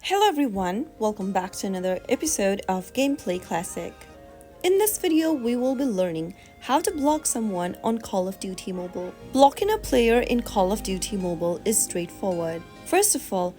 Hello everyone, welcome back to another episode of Gameplay Classic. In this video, we will be learning how to block someone on Call of Duty Mobile. Blocking a player in Call of Duty Mobile is straightforward. First of all,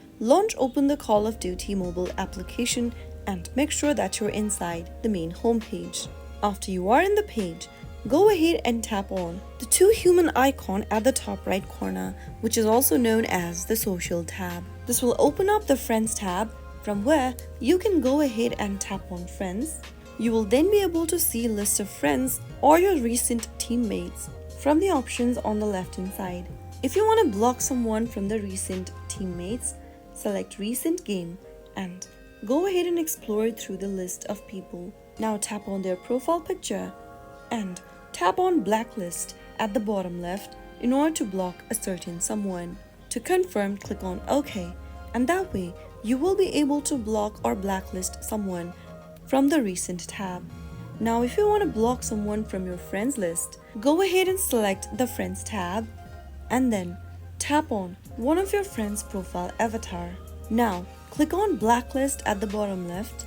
open the Call of Duty Mobile application and make sure that you're inside the main homepage. After you are in the page, go ahead and tap on the two human icon at the top right corner, which is also known as the social tab. This will open up the Friends tab, from where you can go ahead and tap on Friends. You will then be able to see a list of friends or your recent teammates from the options on the left hand side. If you want to block someone from the recent teammates, select Recent Game and go ahead and explore through the list of people. Now tap on their profile picture and tap on Blacklist at the bottom left in order to block a certain someone. To confirm, click on OK, and that way you will be able to block or blacklist someone from the Recent tab. Now if you want to block someone from your friends list, go ahead and select the Friends tab and then tap on one of your friends' profile avatar. Now click on Blacklist at the bottom left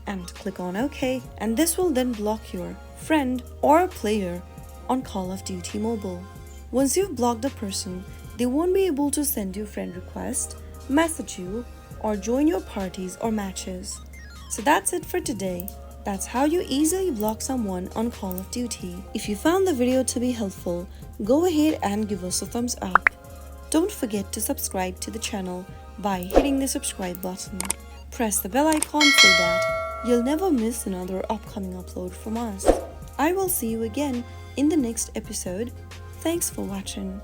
and click on OK, and this will then block your friend or a player on Call of Duty Mobile. Once you've blocked a person, they won't be able to send you friend request, message you, or join your parties or matches. So that's it for today. That's how you easily block someone on Call of Duty. If you found the video to be helpful, go ahead and give us a thumbs up. Don't forget to subscribe to the channel by hitting the subscribe button. Press the bell icon so that you'll never miss another upcoming upload from us. I will see you again in the next episode. Thanks for watching.